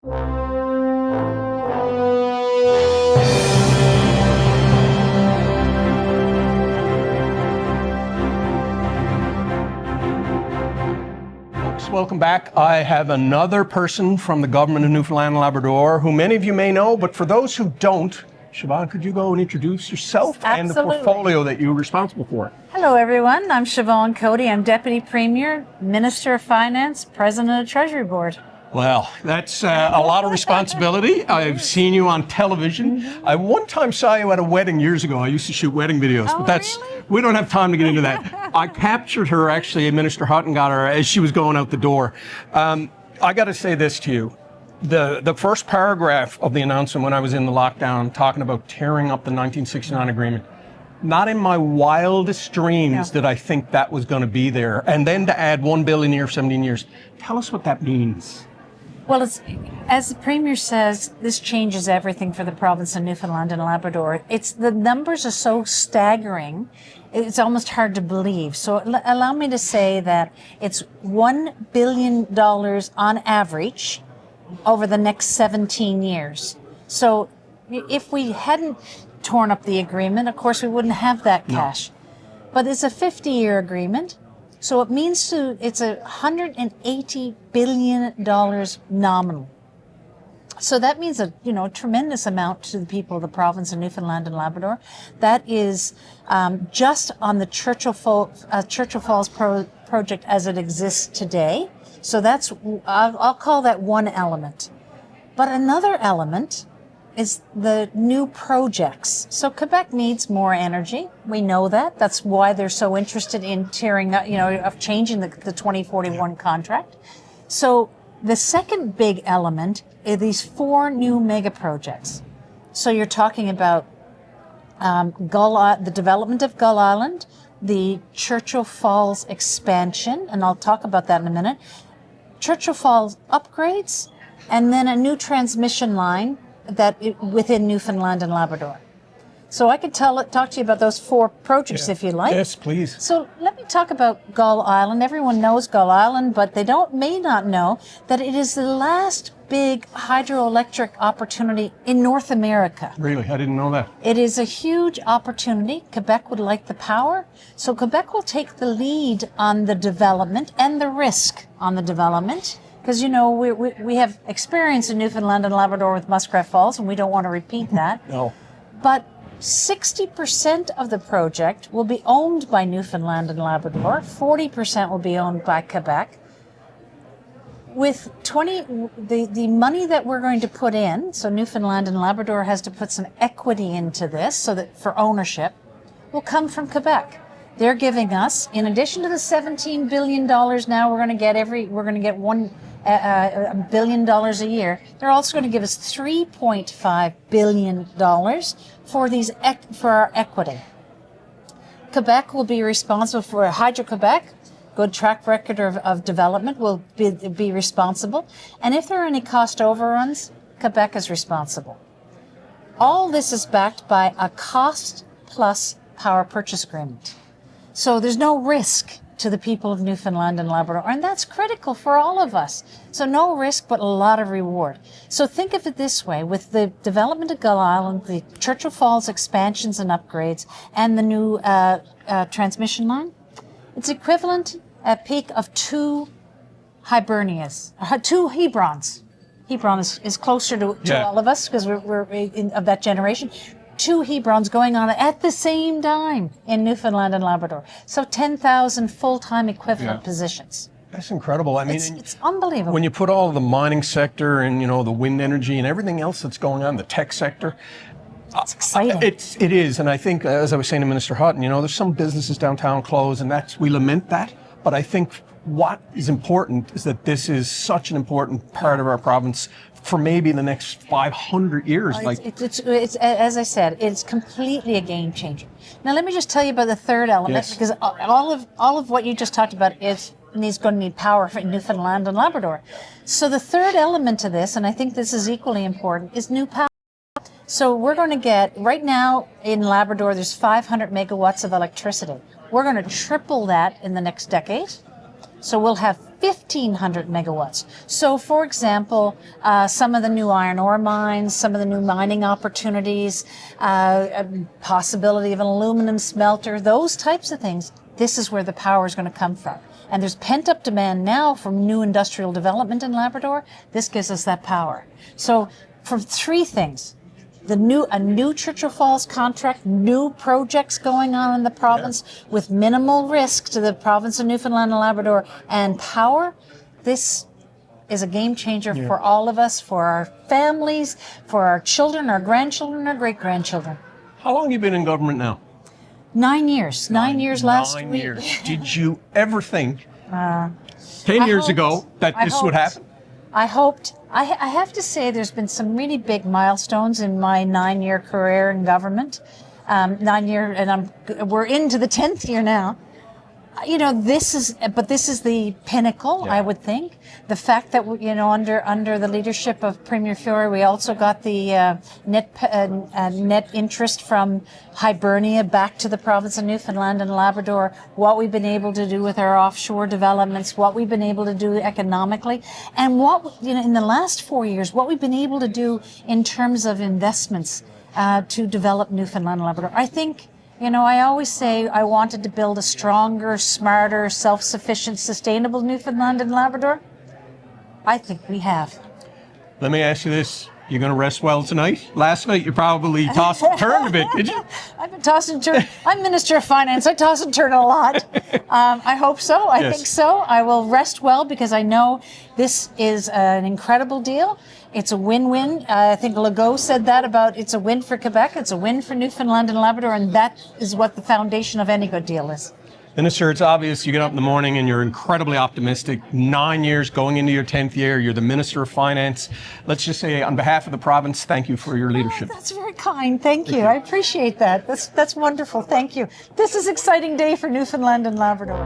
Welcome back. I have another person from the government of Newfoundland and Labrador who many of you may know, but for those who don't, Siobhan, could you go and introduce yourself and the portfolio that you're responsible for? Hello, everyone. I'm Siobhan Cody. I'm Deputy Premier, Minister of Finance, President of the Treasury Board. Well, that's a lot of responsibility. I've seen you on television. I one time saw you at a wedding years ago. I used to shoot wedding videos, but Really? We don't have time to get into that. I captured her, actually, Minister Hutton got her as she was going out the door. I got to say this to you. The first paragraph of the announcement when I was in the lockdown talking about tearing up the 1969 agreement, not in my wildest dreams did I think that was going to be there. And then to add $1 billion a year for 17 years. Tell us what that means. Well, as the Premier says, this changes everything for the province of Newfoundland and Labrador. The numbers are so staggering, it's almost hard to believe. So allow me to say that it's $1 billion on average over the next 17 years. So if we hadn't torn up the agreement, of course, we wouldn't have that cash. But it's a 50-year agreement. So it means it's $180 billion nominal. So that means a tremendous amount to the people of the province of Newfoundland and Labrador. That is just on the Churchill Falls project as it exists today. So I'll call that one element. But another element is the new projects. So Quebec needs more energy. We know that. That's why they're so interested in changing the 2041 contract. So the second big element are these 4 new mega projects. So you're talking about the development of Gull Island, the Churchill Falls expansion, and I'll talk about that in a minute, Churchill Falls upgrades, and then a new transmission line within Newfoundland and Labrador. So I could talk to you about those 4 projects if you like. Yes, please. So let me talk about Gull Island. Everyone knows Gull Island, but they may not know that it is the last big hydroelectric opportunity in North America. Really? I didn't know that. It is a huge opportunity. Quebec would like the power. So Quebec will take the lead on the development and the risk on the development. Because, we have experience in Newfoundland and Labrador with Muskrat Falls, and we don't want to repeat that. No. But 60% of the project will be owned by Newfoundland and Labrador. 40% will be owned by Quebec. With the money that we're going to put in, so Newfoundland and Labrador has to put some equity into this, so that for ownership, will come from Quebec. They're giving us, in addition to the $17 billion now we're going to get $1 billion a year, they're also going to give us $3.5 billion for our equity. Quebec will be responsible for Hydro-Quebec, good track record of development, will be responsible. And if there are any cost overruns, Quebec is responsible. All this is backed by a cost plus power purchase agreement. So there's no risk to the people of Newfoundland and Labrador, and that's critical for all of us. So no risk, but a lot of reward. So think of it this way, with the development of Gull Island, the Churchill Falls expansions and upgrades, and the new transmission line, it's equivalent at peak of 2 Hibernias, 2 Hebrons. Hebron is closer to all of us because we're of that generation. 2 Hebrons going on at the same time in Newfoundland and Labrador. So 10,000 full-time equivalent positions. That's incredible. I mean, it's unbelievable. When you put all the mining sector and, the wind energy and everything else that's going on, the tech sector, it's exciting. It is. And I think, as I was saying to Minister Hutton, there's some businesses downtown closed, and we lament that. But I think what is important is that this is such an important part of our province for maybe the next 500 years. It's as I said, it's completely a game changer. Now let me just tell you about the third element, because all of what you just talked about is going to need power for Newfoundland and Labrador. So the third element to this, and I think this is equally important, is new power. So we're going to get, right now in Labrador, there's 500 megawatts of electricity. We're going to triple that in the next decade. So we'll have 1,500 megawatts. So, for example, some of the new iron ore mines, some of the new mining opportunities, a possibility of an aluminum smelter, those types of things, this is where the power is going to come from. And there's pent-up demand now from new industrial development in Labrador. This gives us that power. So, for three things, a new Churchill Falls contract, new projects going on in the province with minimal risk to the province of Newfoundland and Labrador, and power. This is a game changer for all of us, for our families, for our children, our grandchildren, our great-grandchildren. How long have you been in government now? 9 years. 9 years last week. 9 years. Did you ever think 10 years ago that this would happen? I hoped. I have to say there's been some really big milestones in my 9-year career in government. 9 year, and we're into the 10th year now. You know, this is the pinnacle, I would think. The fact that, you know, under the leadership of Premier Fiore, we also got the net interest from Hibernia back to the province of Newfoundland and Labrador, what we've been able to do with our offshore developments, what we've been able to do economically, and what, you know, in the last 4 years, what we've been able to do in terms of investments to develop Newfoundland and Labrador. I think, you know, I always say I wanted to build a stronger, smarter, self-sufficient, sustainable Newfoundland and Labrador. I think we have. Let me ask you this. You going to rest well tonight? Last night you probably tossed and turned a bit, did you? I've been tossing and turning. I'm Minister of Finance. I toss and turn a lot. I hope so. I think so. I will rest well because I know this is an incredible deal. It's a win-win. I think Legault said that about it's a win for Quebec, it's a win for Newfoundland and Labrador, and that is what the foundation of any good deal is. Minister, it's obvious you get up in the morning and you're incredibly optimistic. 9 years going into your 10th year. You're the Minister of Finance. Let's just say on behalf of the province, thank you for your leadership. Oh, that's very kind. Thank you. I appreciate that. That's wonderful. Thank you. This is an exciting day for Newfoundland and Labrador.